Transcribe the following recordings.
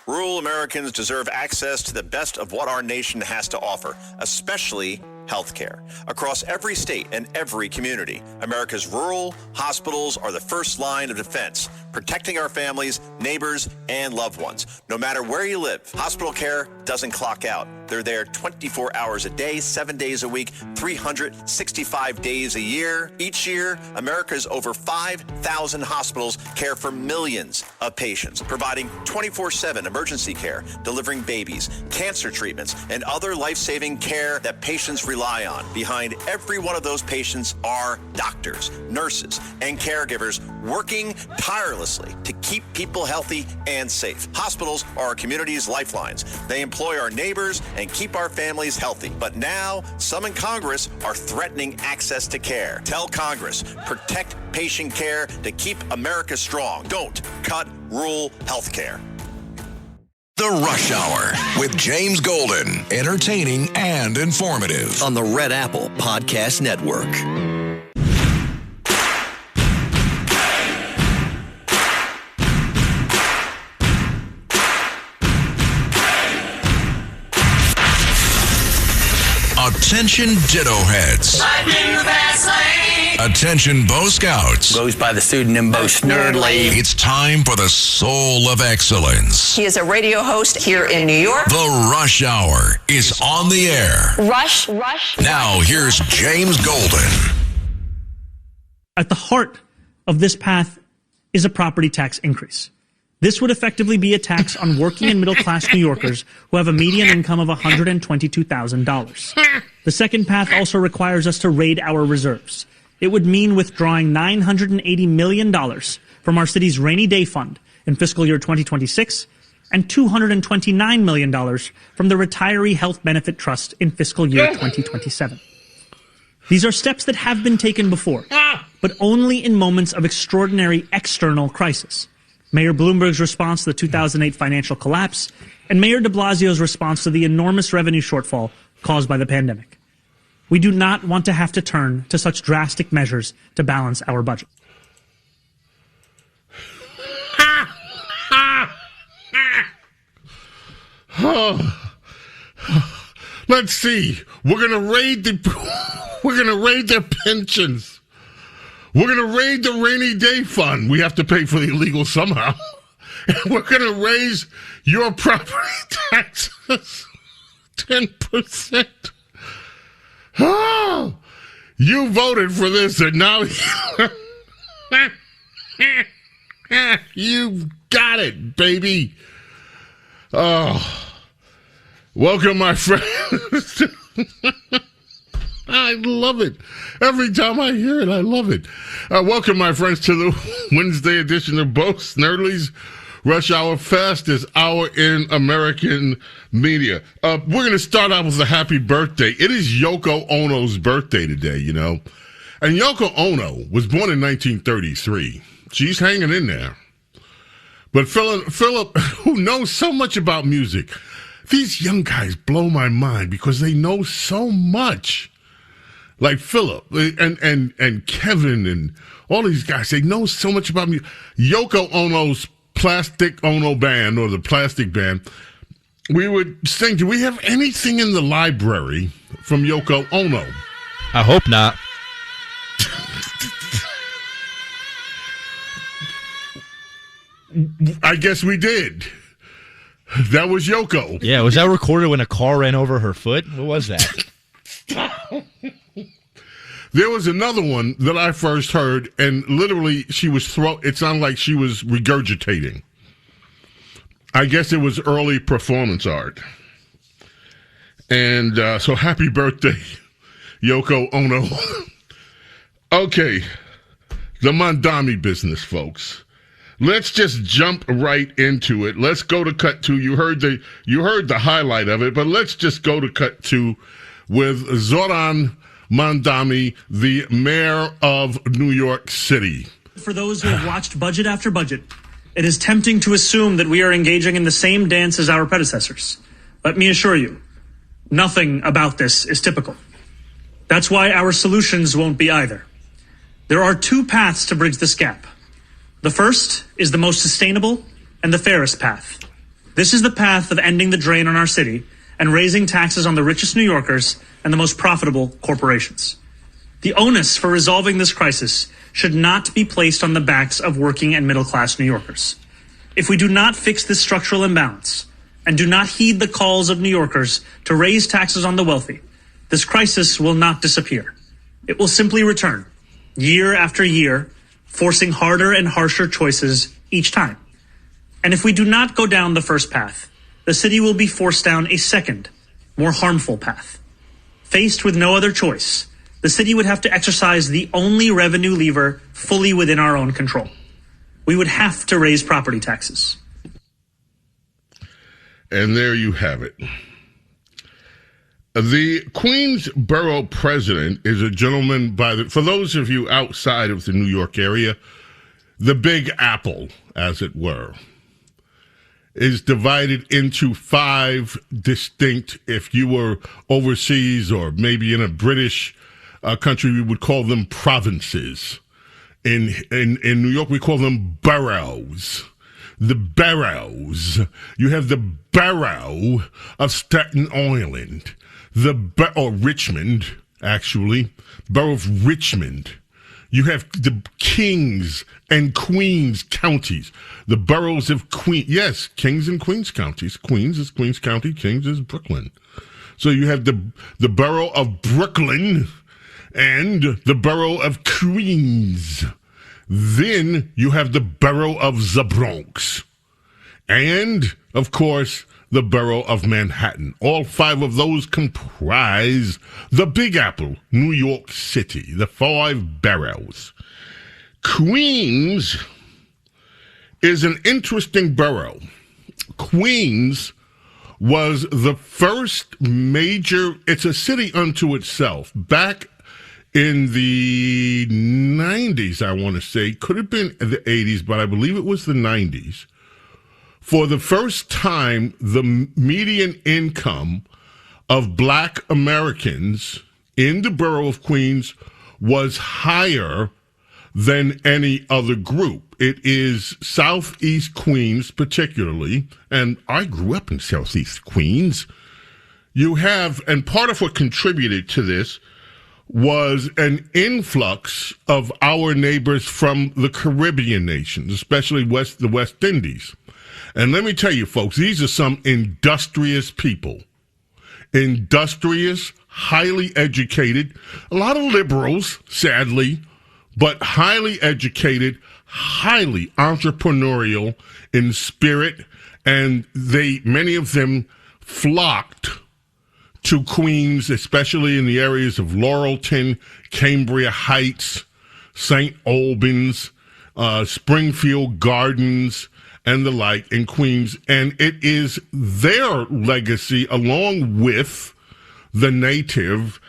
Rural Americans deserve access to the best of what our nation has to offer, especially health care. Across every state and every community, America's rural hospitals are the first line of defense, protecting our families, neighbors, and loved ones. No matter where you live, hospital care doesn't clock out. They're there 24 hours a day, 7 days a week, 365 days a year. Each year, America's over 5,000 hospitals care for millions of patients, providing 24/7 emergency care, delivering babies, cancer treatments, and other life-saving care that patients rely on. Behind every one of those patients are doctors, nurses, and caregivers working tirelessly to keep people healthy and safe. Hospitals are our community's lifelines. They employ our neighbors and keep our families healthy. But now, some in Congress are threatening access to care. Tell Congress, protect patient care to keep America strong. Don't cut rural health care. The Rush Hour with James Golden. Entertaining and informative. On the Red Apple Podcast Network. Attention Ditto Heads. Attention Bo Scouts. Goes by the pseudonym Bo Snerdley. It's time for the Soul of Excellence. He is a radio host here in New York. The Rush Hour is on the air. Rush. Now here's James Golden. At the heart of this path is a property tax increase. This would effectively be a tax on working and middle-class New Yorkers who have a median income of $122,000. The second path also requires us to raid our reserves. It would mean withdrawing $980 million from our city's rainy day fund in fiscal year 2026 and $229 million from the Retiree Health Benefit Trust in fiscal year 2027. These are steps that have been taken before, but only in moments of extraordinary external crisis. Mayor Bloomberg's response to the 2008 financial collapse, and Mayor de Blasio's response to the enormous revenue shortfall caused by the pandemic. We do not want to have to turn to such drastic measures to balance our budget. Let's see. We're gonna raid their pensions. We're going to raid the rainy day fund. We have to pay for the illegal somehow. And we're going to raise your property taxes 10%. Oh, you voted for this, and now you've got it, baby. Oh, welcome, my friends. I love it. Every time I hear it, I love it. Welcome, my friends, to the Wednesday edition of Bo Snerdley's Rush Hour, fastest hour in American media. We're going to start out with a happy birthday. It is Yoko Ono's birthday today, you know. And Yoko Ono was born in 1933. She's hanging in there. But Philip, who knows so much about music, these young guys blow my mind because they know so much. Like Philip and Kevin and all these guys, they know so much about music. Yoko Ono's Plastic Ono Band, or the Plastic Band, we would sing. Do we have anything in the library from Yoko Ono? I hope not. I guess we did. That was Yoko. Yeah, was that recorded when a car ran over her foot? What was that? There was another one that I first heard, and literally she was it sounded like she was regurgitating. I guess it was early performance art. And so happy birthday, Yoko Ono. Okay, the Mamdani business, folks. Let's just jump right into it. Let's go to cut two. You heard the highlight of it, but let's just go to cut two with Zohran Mamdani, the mayor of New York City. For those who have watched budget after budget, it is tempting to assume that we are engaging in the same dance as our predecessors. Let me assure you, nothing about this is typical. That's why our solutions won't be either. There are two paths to bridge this gap. The first is the most sustainable and the fairest path. This is the path of ending the drain on our city and raising taxes on the richest New Yorkers and the most profitable corporations. The onus for resolving this crisis should not be placed on the backs of working and middle-class New Yorkers. If we do not fix this structural imbalance and do not heed the calls of New Yorkers to raise taxes on the wealthy, this crisis will not disappear. It will simply return, year after year, forcing harder and harsher choices each time. And if we do not go down the first path, the city will be forced down a second, more harmful path. Faced with no other choice, the city would have to exercise the only revenue lever fully within our own control. We would have to raise property taxes. And there you have it. The Queens Borough president is a gentleman for those of you outside of the New York area, the Big Apple, as it were, is divided into 5 distinct, if you were overseas or maybe in a British country, we would call them provinces. In New York, we call them boroughs. The boroughs. You have the borough of Staten Island, or Richmond, actually, borough of Richmond. You have the Kings and Queens counties, the boroughs of Queens. Yes, Kings and Queens counties. Queens is Queens County, Kings is Brooklyn. So you have the borough of Brooklyn and the borough of Queens. Then you have the borough of the Bronx. And, of course, the borough of Manhattan. All 5 of those comprise the Big Apple, New York City, the 5 boroughs. Queens is an interesting borough. Queens was the first major, it's a city unto itself. Back in the 90s, I want to say, could have been the 80s, but I believe it was the 90s. For the first time, the median income of Black Americans in the borough of Queens was higher than any other group. It is Southeast Queens particularly, and I grew up in Southeast Queens. You have, and part of what contributed to this was an influx of our neighbors from the Caribbean nations, especially the West Indies. And let me tell you, folks, these are some industrious people. Industrious, highly educated, a lot of liberals, sadly, but highly educated, highly entrepreneurial in spirit, and many of them flocked to Queens, especially in the areas of Laurelton, Cambria Heights, St. Albans, Springfield Gardens, and the like in Queens. And it is their legacy, along with the native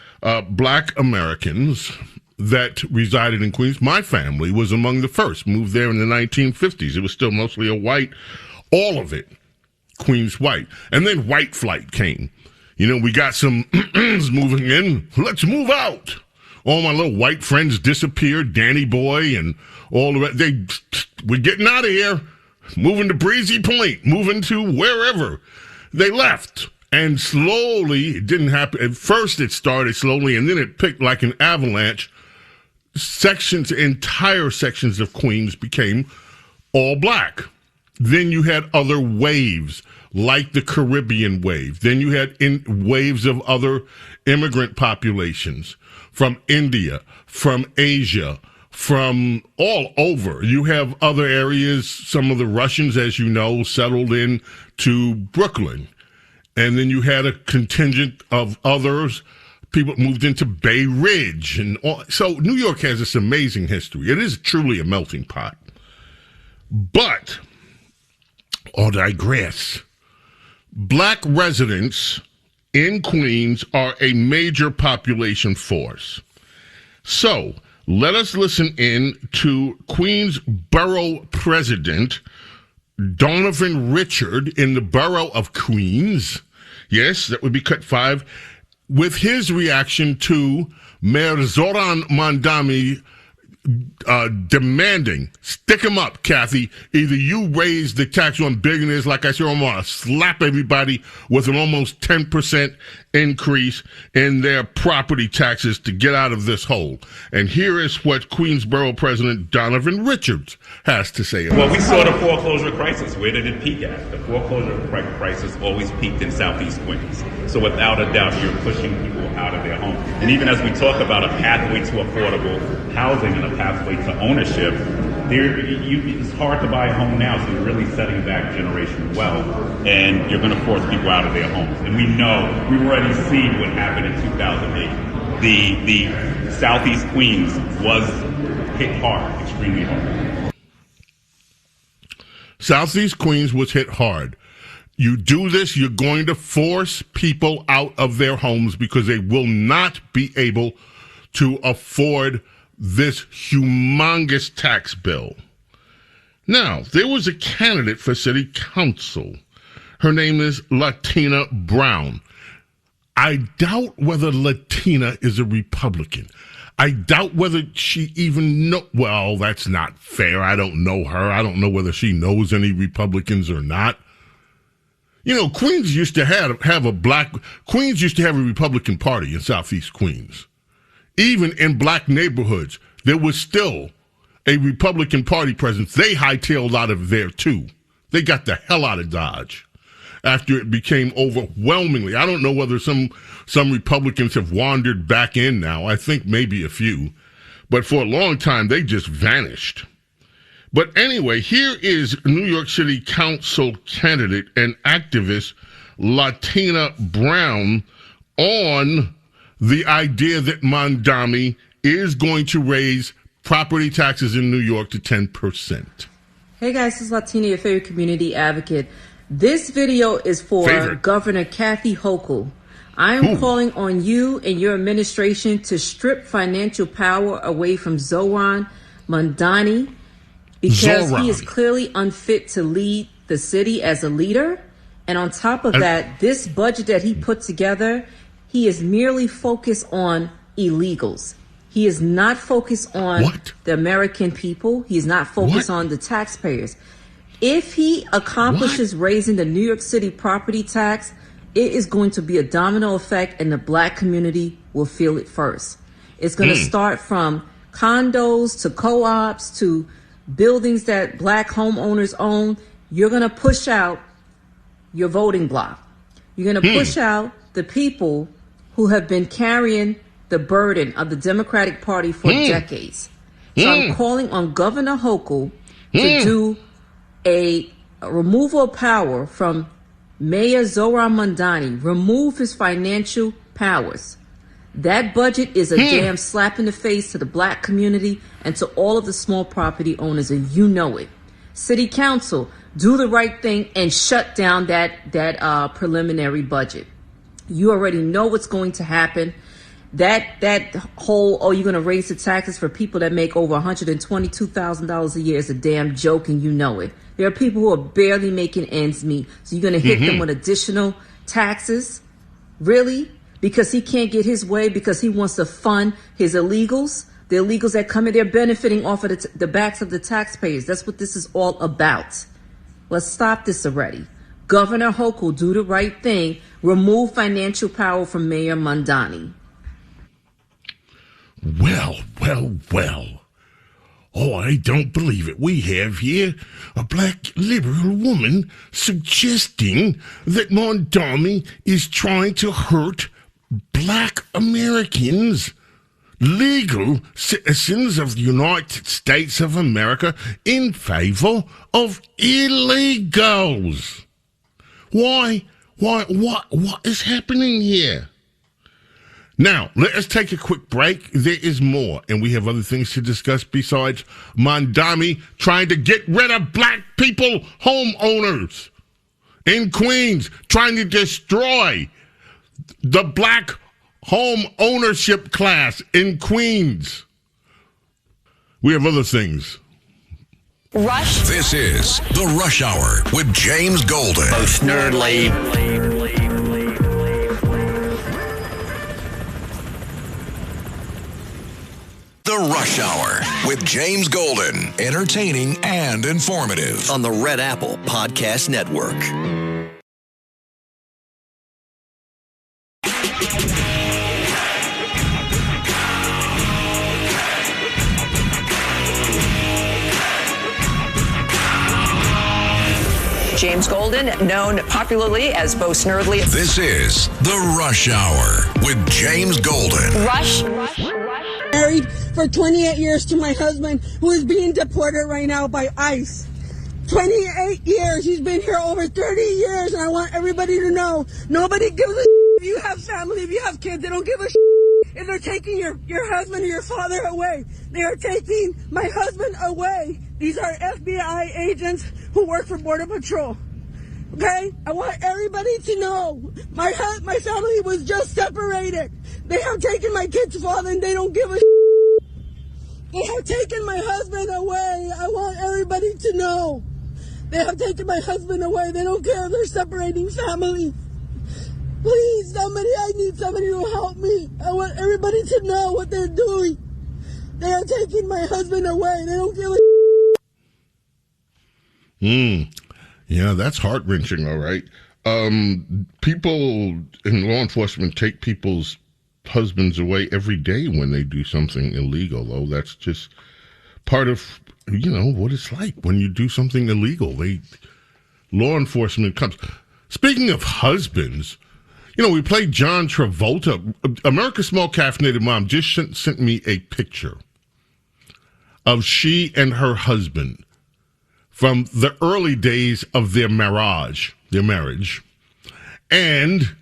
Black Americans that resided in Queens. My family was among the first, moved there in the 1950s. It was still mostly a white, all of it, Queens white. And then white flight came. You know, we got some moving in. Let's move out. All my little white friends disappeared, Danny Boy and all the rest. We're getting out of here. Moving to Breezy Point, moving to wherever. They left. And slowly, it didn't happen. At first it started slowly, and then it picked like an avalanche. Entire sections of Queens became all Black. Then you had other waves, like the Caribbean wave. Then you had waves of other immigrant populations from India, from Asia, from all over. You have other areas, some of the Russians, as you know, settled in to Brooklyn. And then you had a contingent of others. People moved into Bay Ridge. And so New York has this amazing history. It is truly a melting pot. But, I'll digress. Black residents in Queens are a major population force. So, let us listen in to Queens Borough President Donovan Richard in the Borough of Queens. Yes, that would be cut 5. With his reaction to Mayor Zohran Mamdani demanding, stick them up, Kathy. Either you raise the tax on billionaires, like I said, I'm going to slap everybody with an almost 10% increase in their property taxes to get out of this hole. And here is what Queensboro President Donovan Richards has to say about it. Well, we saw the foreclosure crisis. Where did it peak at? The foreclosure crisis always peaked in Southeast Queens. So without a doubt, you're pushing people out of their homes. And even as we talk about a pathway to affordable housing and a pathway to ownership, it's hard to buy a home now, so you're really setting back generational wealth, and you're going to force people out of their homes. And we've already seen what happened in 2008. The Southeast Queens was hit hard, extremely hard. Southeast Queens was hit hard. You do this, you're going to force people out of their homes because they will not be able to afford this humongous tax bill. Now, there was a candidate for city council. Her name is Latina Brown. I doubt whether Latina is a Republican. I doubt whether she even well, that's not fair. I don't know her. I don't know whether she knows any Republicans or not. You know, Queens used to have a Republican Party in Southeast Queens. Even in black neighborhoods, there was still a Republican Party presence. They hightailed out of there, too. They got the hell out of Dodge after it became overwhelmingly. I don't know whether some Republicans have wandered back in now. I think maybe a few. But for a long time, they just vanished. But anyway, here is New York City Council candidate and activist Latina Brown on the idea that Mamdani is going to raise property taxes in New York to 10%. Hey guys, this is Latina, your favorite community advocate. This video is for Governor Kathy Hochul. I am calling on you and your administration to strip financial power away from Zohran Mamdani because he is clearly unfit to lead the city as a leader. And on top of that, this budget that he put together, he is merely focused on illegals. He is not focused on the American people. He is not focused on the taxpayers. If he accomplishes raising the New York City property tax, it is going to be a domino effect, and the black community will feel it first. It's going to start from condos to co-ops to buildings that black homeowners own. You're going to push out your voting bloc. You're going to push out the people who have been carrying the burden of the Democratic Party for decades. So I'm calling on Governor Hochul to do a removal of power from Mayor Zohran Mamdani. Remove his financial powers. That budget is a damn slap in the face to the black community and to all of the small property owners, and you know it. City Council, do the right thing and shut down that preliminary budget. You already know what's going to happen. That whole, you're going to raise the taxes for people that make over $122,000 a year is a damn joke, and you know it. There are people who are barely making ends meet. So you're going to hit them with additional taxes? Really? Because he can't get his way, because he wants to fund his illegals? The illegals that come in, they're benefiting off of the backs of the taxpayers. That's what this is all about. Let's stop this already. Governor Hochul, do the right thing. Remove financial power from Mayor Mamdani. Well. Oh, I don't believe it. We have here a black liberal woman suggesting that Mamdani is trying to hurt black Americans, legal citizens of the United States of America, in favor of illegals. Why? What is happening here? Now, let us take a quick break. There is more, and we have other things to discuss besides Mamdani trying to get rid of black people, homeowners in Queens, trying to destroy the black home ownership class in Queens. We have other things. Rush. This is the Rush Hour with James Golden. Bo Snerdley. The Rush Hour with James Golden. Entertaining and informative. On the Red Apple Podcast Network. James Golden, known popularly as Bo Snerdley. This is The Rush Hour with James Golden. Rush. Married for 28 years to my husband, who is being deported right now by ICE. 28 years. He's been here over 30 years, and I want everybody to know, nobody gives a if you have family, if you have kids, they don't give a if they're taking your husband or your father away. They are taking my husband away. These are FBI agents who work for Border Patrol. Okay? I want everybody to know my family was just separated. They have taken my kid's father and they don't give a They have taken my husband away. I want everybody to know. They have taken my husband away. They don't care if they're separating family. Please, somebody, I need somebody to help me. I want everybody to know what they're doing. They are taking my husband away. They don't give a Yeah, that's heart-wrenching, all right. People in law enforcement take people's husbands away every day when they do something illegal, though. That's just part of, what it's like when you do something illegal. Law enforcement comes. Speaking of husbands, we played John Travolta. America's Small Caffeinated Mom just sent me a picture of she and her husband from the early days of their marriage. And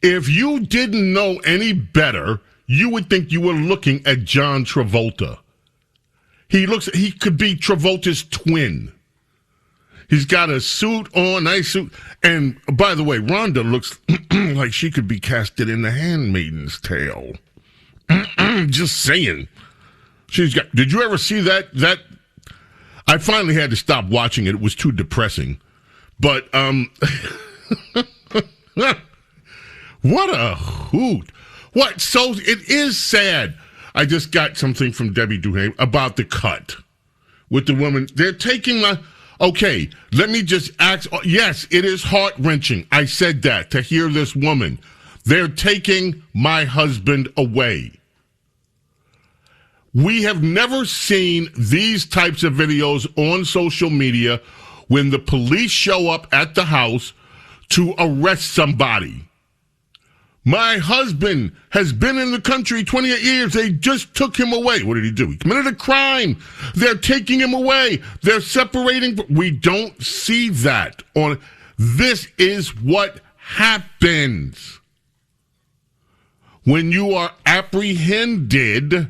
if you didn't know any better, you would think you were looking at John Travolta. He could be Travolta's twin. He's got a suit on, nice suit. And by the way, Rhonda looks like she could be casted in The Handmaid's Tale. Just saying. Did you ever see that? I finally had to stop watching it. It was too depressing. But, what a hoot. What? So it is sad. I just got something from Debbie Duhame about the cut with the woman. They're taking okay, let me just ask. Yes, it is heart-wrenching. I said that to hear this woman. They're taking my husband away. We have never seen these types of videos on social media when the police show up at the house to arrest somebody. My husband has been in the country 28 years. They just took him away. What did he do? He committed a crime. They're taking him away. They're separating. We don't see that. This is what happens when you are apprehended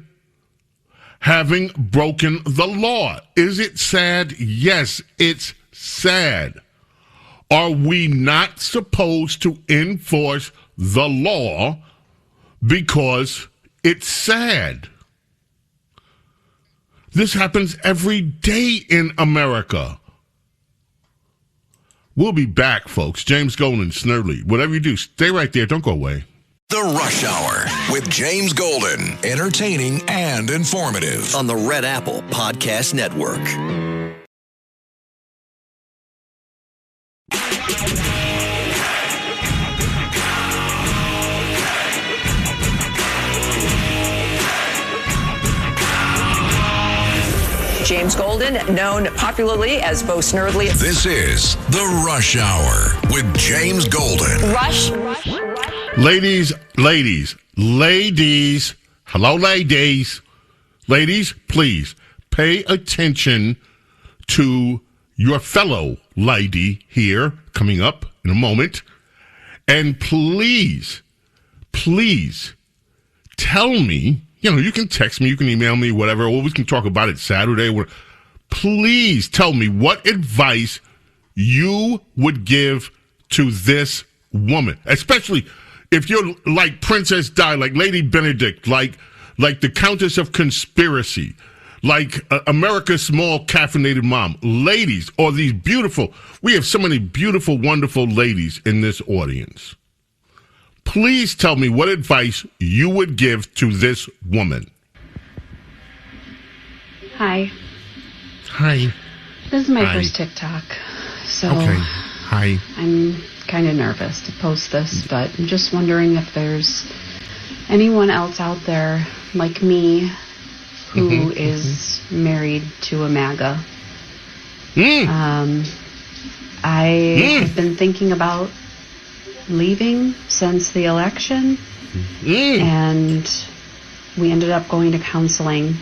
having broken the law. Is it sad? Yes, it's sad. Are we not supposed to enforce the law because it's sad? This happens every day in America. We'll be back, folks. James Golden, Snerdley. Whatever you do, stay right there. Don't go away. The Rush Hour with James Golden. Entertaining and informative. On the Red Apple Podcast Network. James Golden, known popularly as Bo Snerdley. This is The Rush Hour with James Golden. Rush. Ladies. Hello, ladies. Ladies, please pay attention to your fellow lady here coming up in a moment. And please tell me, you can text me, you can email me, whatever, or we can talk about it Saturday. Please tell me what advice you would give to this woman, especially if you're like Princess Di, like Lady Benedict, like the Countess of Conspiracy, like America's Small Caffeinated Mom. Ladies, or these beautiful, we have so many beautiful, wonderful ladies in this audience. Please tell me what advice you would give to this woman. Hi. Hi. This is my Hi. first TikTok, so Okay. Hi. I'm kind of nervous to post this, but I'm just wondering if there's anyone else out there like me who is married to a MAGA. I have been thinking about leaving since the election, and we ended up going to counseling,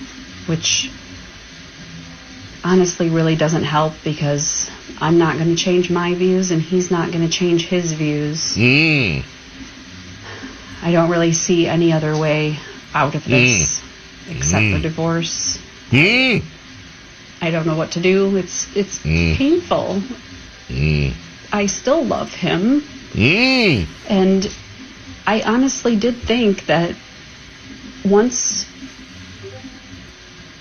which honestly really doesn't help because I'm not going to change my views and he's not going to change his views. I don't really see any other way out of this except for divorce. I don't know what to do. It's painful. I still love him. And I honestly did think that once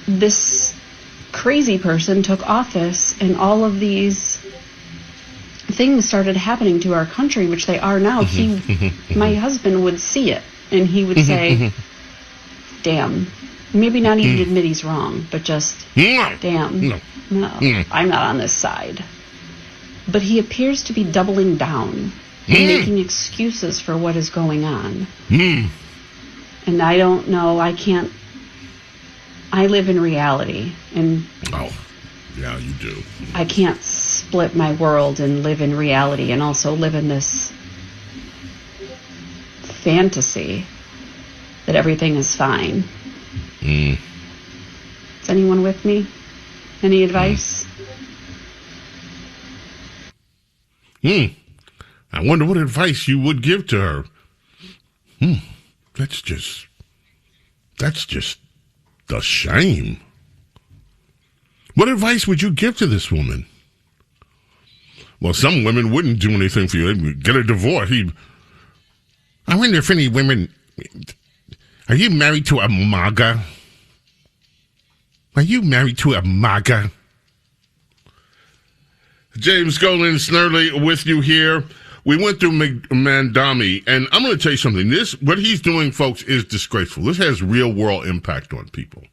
this crazy person took office and all of these things started happening to our country, which they are now, my husband would see it and he would say, damn, maybe not even admit he's wrong, but just, damn, no, I'm not on this side. But he appears to be doubling down and making excuses for what is going on. And I don't know, I live in reality, and yeah, you do. I can't split my world and live in reality and also live in this fantasy that everything is fine. Is anyone with me? Any advice? I wonder what advice you would give to her. That's just a shame. What advice would you give to this woman? Well, some women wouldn't do anything for you. They'd get a divorce. I wonder if any women... Are you married to a MAGA? Are you married to a MAGA? James Golden Snerdley with you here. We went through Mamdani, and I'm going to tell you something. What he's doing, folks, is disgraceful. This has real-world impact on people.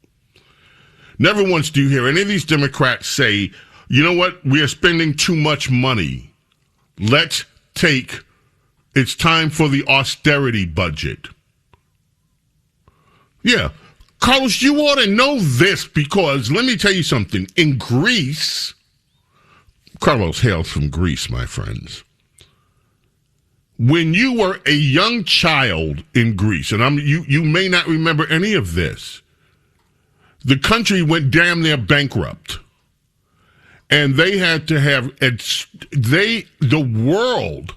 Never once do you hear any of these Democrats say, you know what, we are spending too much money. It's time for the austerity budget. Yeah. Carlos, you ought to know this because, let me tell you something. In Greece... Carlos hails from Greece, my friends. When you were a young child in Greece, and you may not remember any of this, the country went damn near bankrupt. And they had to have, the world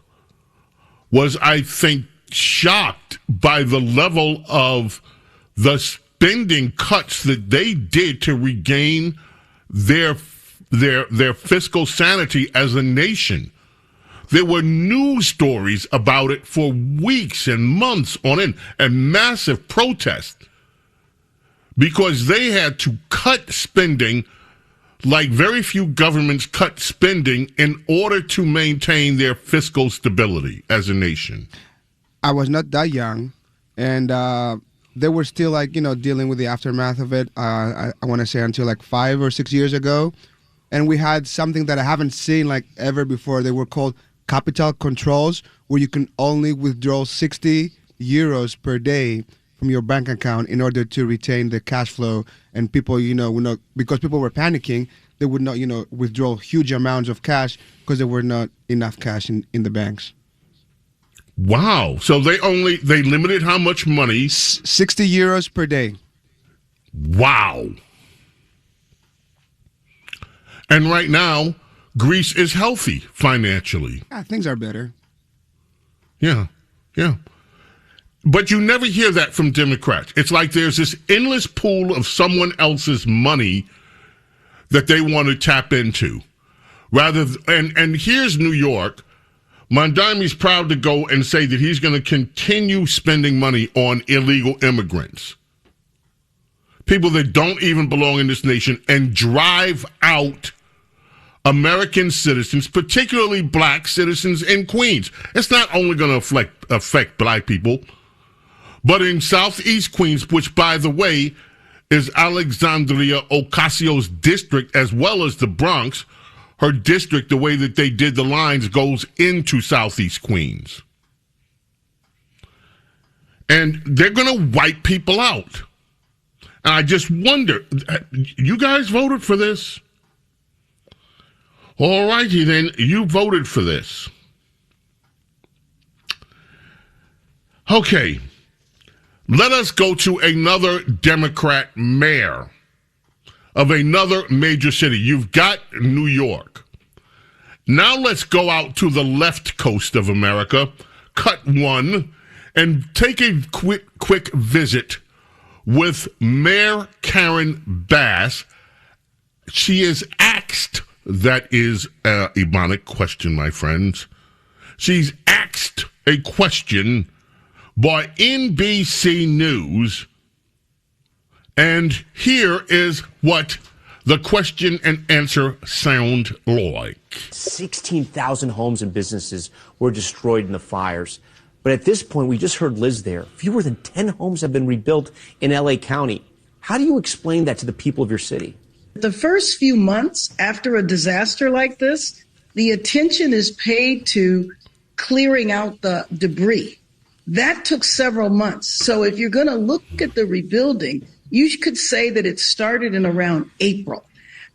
was, I think, shocked by the level of the spending cuts that they did to regain their fiscal sanity as a nation. There were news stories about it for weeks and months on end, and massive protests because they had to cut spending like very few governments cut spending in order to maintain their fiscal stability as a nation. I was not that young, and they were still dealing with the aftermath of it. I want to say until 5 or 6 years ago. And we had something that I haven't seen ever before. They were called capital controls, where you can only withdraw 60 euros per day from your bank account in order to retain the cash flow. And people, would not, because people were panicking, they would not, withdraw huge amounts of cash because there were not enough cash in the banks. Wow. So they limited how much money? 60 euros per day. Wow. And right now, Greece is healthy financially. Yeah, things are better. Yeah. But you never hear that from Democrats. It's like there's this endless pool of someone else's money that they want to tap into. And here's New York. Mamdani's proud to go and say that he's going to continue spending money on illegal immigrants. People that don't even belong in this nation, and drive out American citizens, particularly black citizens in Queens. It's not only going to affect black people, but in Southeast Queens, which, by the way, is Alexandria Ocasio's district, as well as the Bronx. Her district, the way that they did the lines, goes into Southeast Queens. And they're going to wipe people out. And I just wonder, you guys voted for this? All righty then, you voted for this. Okay, let us go to another Democrat mayor of another major city. You've got New York. Now let's go out to the left coast of America, cut one, and take a quick visit with Mayor Karen Bass. She is asked, that is a Ebonic question, my friends. She's asked a question by NBC News, and here is what the question and answer sound like. 16,000 homes and businesses were destroyed in the fires. But at this point, we just heard Liz there. Fewer than 10 homes have been rebuilt in L.A. County. How do you explain that to the people of your city? The first few months after a disaster like this, the attention is paid to clearing out the debris. That took several months. So if you're going to look at the rebuilding, you could say that it started in around April.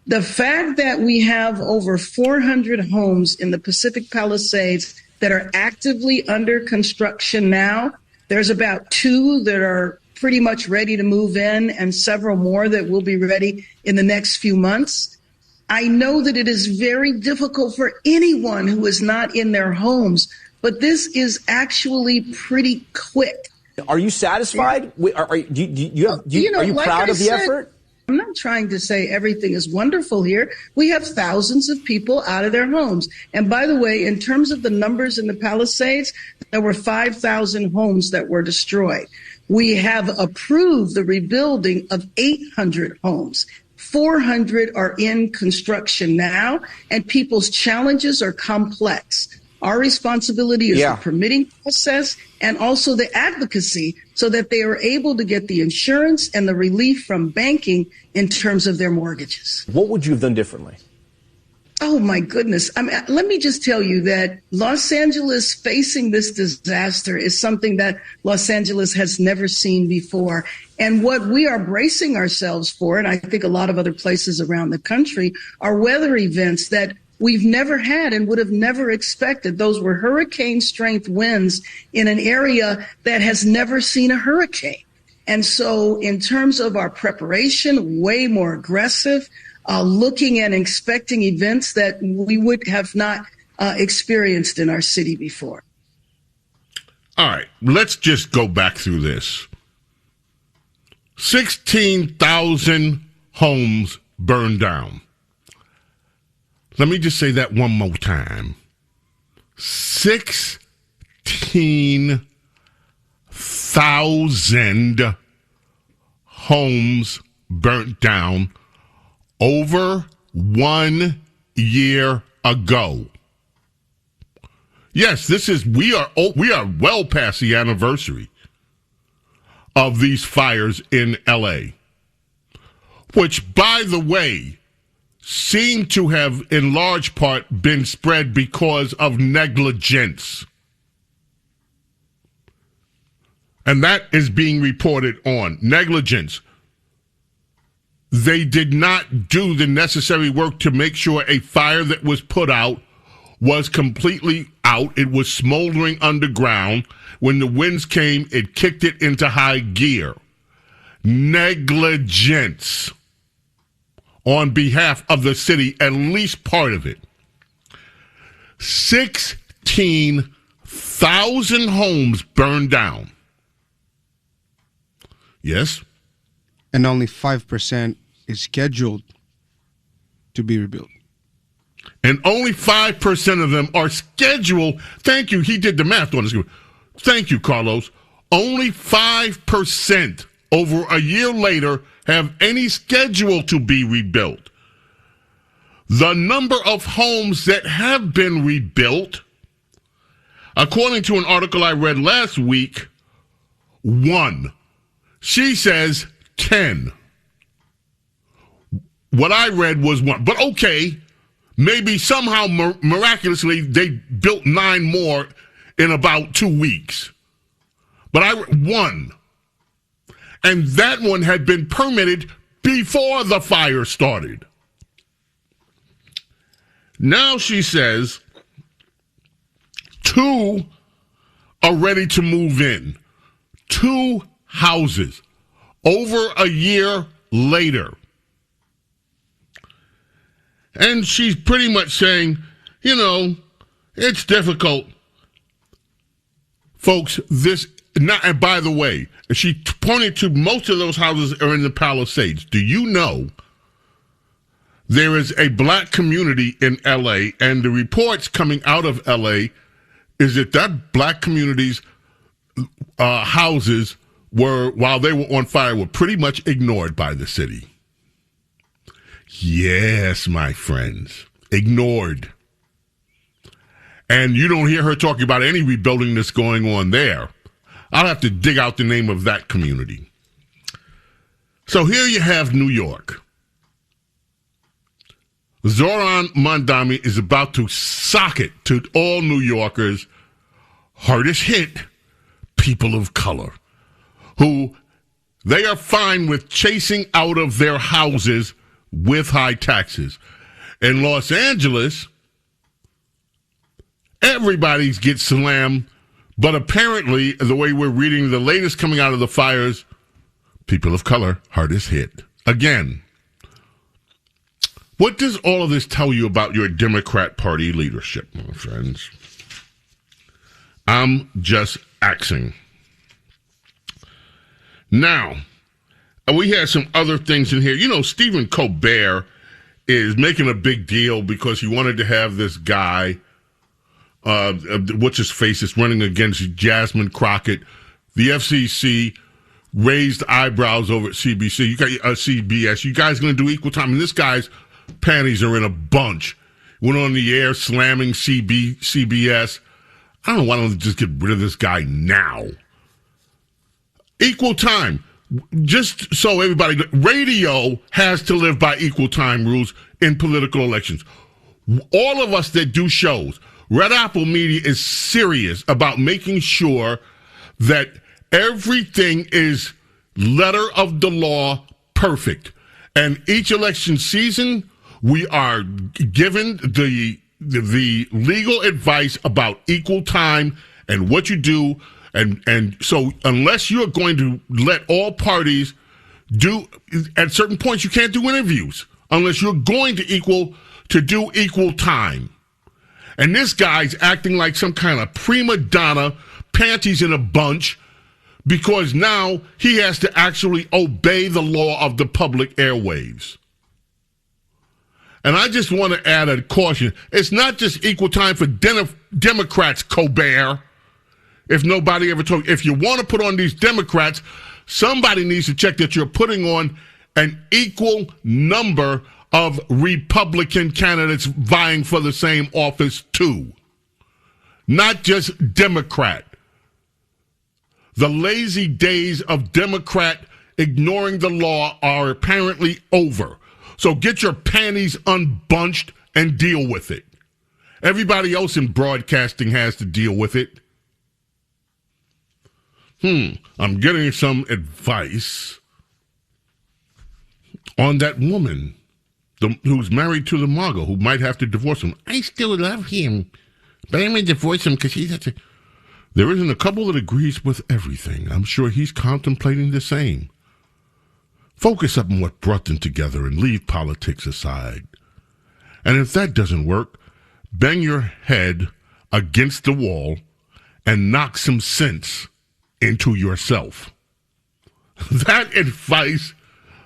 The fact that we have over 400 homes in the Pacific Palisades that are actively under construction now, there's about 2 that are pretty much ready to move in and several more that will be ready in the next few months. I know that it is very difficult for anyone who is not in their homes, but this is actually pretty quick. Are you satisfied? Yeah. Are you proud of the effort? I'm not trying to say everything is wonderful here. We have thousands of people out of their homes. And by the way, in terms of the numbers in the Palisades, there were 5,000 homes that were destroyed. We have approved the rebuilding of 800 homes. 400 are in construction now, and people's challenges are complex. Our responsibility is the permitting process and also the advocacy so that they are able to get the insurance and the relief from banking in terms of their mortgages. What would you have done differently? Oh, my goodness. Let me just tell you that Los Angeles facing this disaster is something that Los Angeles has never seen before. And what we are bracing ourselves for, and I think a lot of other places around the country, are weather events that we've never had and would have never expected. Those were hurricane strength winds in an area that has never seen a hurricane. And so in terms of our preparation, way more aggressive, looking and expecting events that we would have not experienced in our city before. All right, let's just go back through this. 16,000 homes burned down. Let me just say that one more time. 16,000 homes burnt down over 1 year ago. Yes, we are well past the anniversary of these fires in LA, which, by the way, seem to have in large part been spread because of negligence. And that is being reported on. Negligence. They did not do the necessary work to make sure a fire that was put out was completely out. It was smoldering underground. When the winds came, it kicked it into high gear. Negligence on behalf of the city, at least part of it. 16,000 homes burned down. Yes? And only 5% is scheduled to be rebuilt. And only 5% of them are scheduled. Thank you. He did the math on this. Thank you, Carlos. Only 5% over a year later have any schedule to be rebuilt. The number of homes that have been rebuilt, according to an article I read last week, 1. She says 10. what I read was one. But okay, maybe somehow miraculously they built 9 more in about 2 weeks. But one. And that one had been permitted before the fire started. Now she says 2 are ready to move in. 2 houses over a year later. And she's pretty much saying, you know, it's difficult. Folks, and by the way, she pointed to most of those houses are in the Palisades. Do you know there is a black community in L.A., and the reports coming out of L.A. is that black community's houses while they were on fire, were pretty much ignored by the city. Yes, my friends, ignored. And you don't hear her talking about any rebuilding that's going on there. I'll have to dig out the name of that community. So here you have New York. Zohran Mamdani is about to sock it to all New Yorkers, hardest hit people of color, who they are fine with chasing out of their houses with high taxes. In Los Angeles, everybody gets slammed, but apparently, the way we're reading the latest coming out of the fires, people of color, hardest hit. Again, what does all of this tell you about your Democrat Party leadership, my friends? I'm just axing. Now, we had some other things in here. You know, Stephen Colbert is making a big deal because he wanted to have this guy, what's his face, is running against Jasmine Crockett. The FCC raised eyebrows over at CBS. You guys going to do equal time? And this guy's panties are in a bunch. Went on the air slamming CBS. I don't know, why don't they just get rid of this guy now? Equal time. Just so everybody, radio has to live by equal time rules in political elections. All of us that do shows, Red Apple Media is serious about making sure that everything is letter of the law perfect. And each election season, we are given the legal advice about equal time and what you do. And so unless you're going to let all parties do, at certain points, you can't do interviews unless you're going to do equal time. And this guy's acting like some kind of prima donna, panties in a bunch, because now he has to actually obey the law of the public airwaves. And I just want to add a caution. It's not just equal time for Democrats, Colbert. If nobody ever told you, if you want to put on these Democrats, somebody needs to check that you're putting on an equal number of Republican candidates vying for the same office too. Not just Democrat. The lazy days of Democrat ignoring the law are apparently over. So get your panties unbunched and deal with it. Everybody else in broadcasting has to deal with it. I'm getting some advice on that woman who's married to the MAGA, who might have to divorce him. I still love him, but I'm going to divorce him because he's such a... There isn't a couple that agrees with everything. I'm sure he's contemplating the same. Focus up on what brought them together and leave politics aside. And if that doesn't work, bang your head against the wall and knock some sense into yourself. That advice,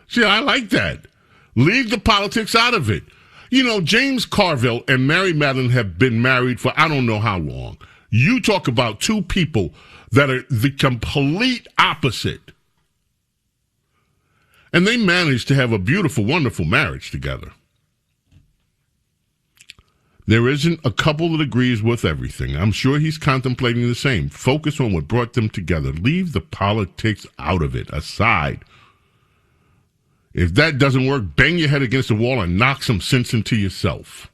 see, I like that. Leave the politics out of it. You know, James Carville and Mary Madeline have been married for I don't know how long. You talk about two people that are the complete opposite. And they managed to have a beautiful, wonderful marriage together. There isn't a couple that agrees with everything. I'm sure he's contemplating the same. Focus on what brought them together. Leave the politics out of it, aside. If that doesn't work, bang your head against the wall and knock some sense into yourself.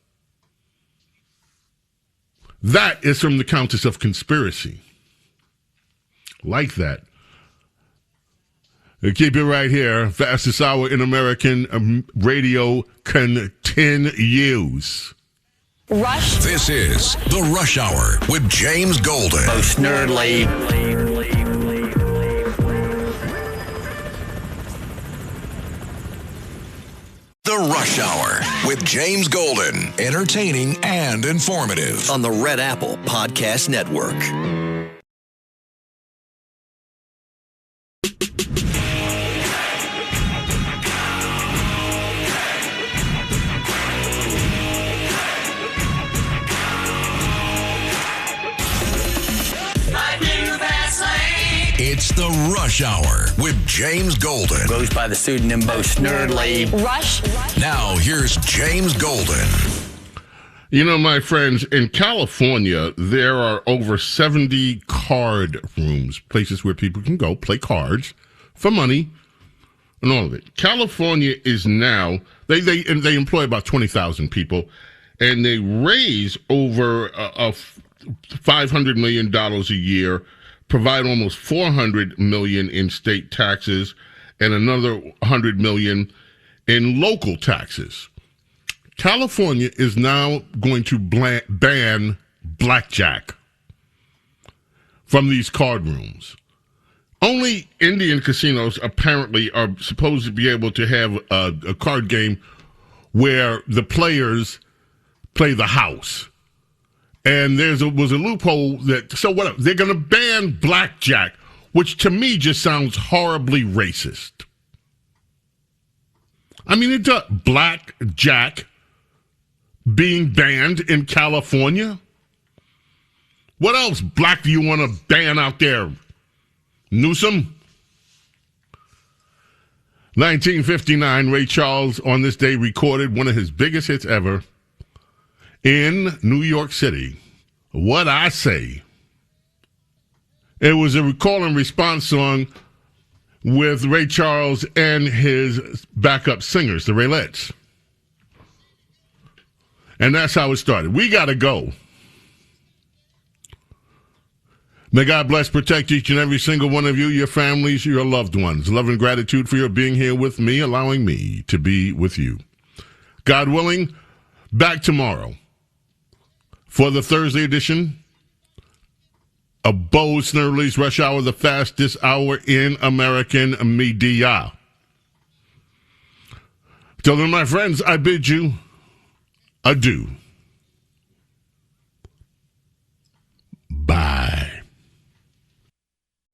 That is from the Countess of Conspiracy. Like that. Keep it right here. Fastest hour in American radio continues. Rush. This is The Rush Hour with James Golden. Bo Snerdley. The Rush Hour with James Golden. Entertaining and informative. On the Red Apple Podcast Network. It's The Rush Hour with James Golden. Goes by the pseudonym Bo Snerdley. Rush. Now, here's James Golden. You know, my friends, in California, there are over 70 card rooms, places where people can go play cards for money and all of it. California is now, they employ about 20,000 people, and they raise over $500 million a year, provide almost $400 million in state taxes and another $100 million in local taxes. California is now going to ban blackjack from these card rooms. Only Indian casinos apparently are supposed to be able to have a card game where the players play the house. And there was a loophole that, so what? They're going to ban blackjack, which to me just sounds horribly racist. I mean, it does. Blackjack being banned in California? What else black do you want to ban out there? Newsom? 1959, Ray Charles on this day recorded one of his biggest hits ever in New York City. What I Say. It was a call and response song with Ray Charles and his backup singers, the Raylettes. And that's how it started. We got to go. May God bless, protect each and every single one of you, your families, your loved ones. Love and gratitude for your being here with me, allowing me to be with you. God willing, back tomorrow for the Thursday edition of Bo Snerdley's Rush Hour, the fastest hour in American media. Till then, my friends, I bid you adieu. Bye.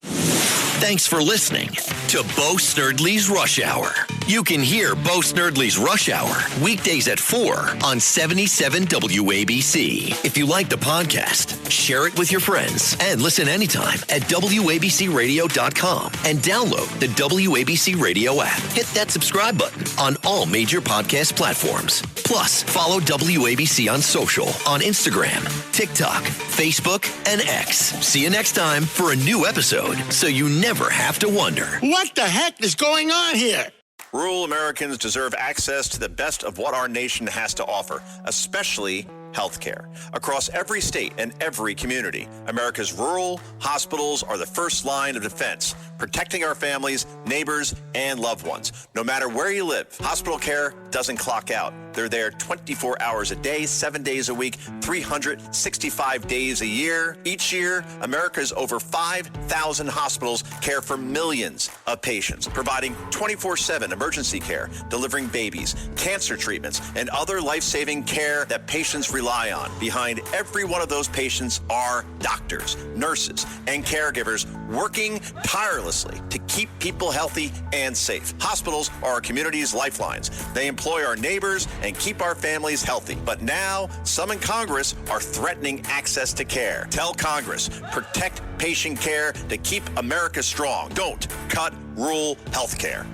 Thanks for listening to Bo Snerdley's Rush Hour. You can hear Bo Snerdley's Rush Hour weekdays at 4 on 77 WABC. If you like the podcast, share it with your friends and listen anytime at WABCRadio.com and download the WABC Radio app. Hit that subscribe button on all major podcast platforms. Plus, follow WABC on social on Instagram, TikTok, Facebook, and X. See you next time for a new episode so you never have to wonder. What the heck is going on here? Rural Americans deserve access to the best of what our nation has to offer, especially healthcare. Across every state and every community, America's rural hospitals are the first line of defense, protecting our families, neighbors, and loved ones. No matter where you live, hospital care doesn't clock out. They're there 24 hours a day, 7 days a week, 365 days a year. Each year, America's over 5,000 hospitals care for millions of patients, providing 24/7 emergency care, delivering babies, cancer treatments, and other life-saving care that patients rely on. Behind every one of those patients are doctors, nurses, and caregivers working tirelessly to keep people healthy and safe. Hospitals are our community's lifelines. They employ our neighbors and keep our families healthy. But now, some in Congress are threatening access to care. Tell Congress, protect patient care to keep America strong. Don't cut rural health care.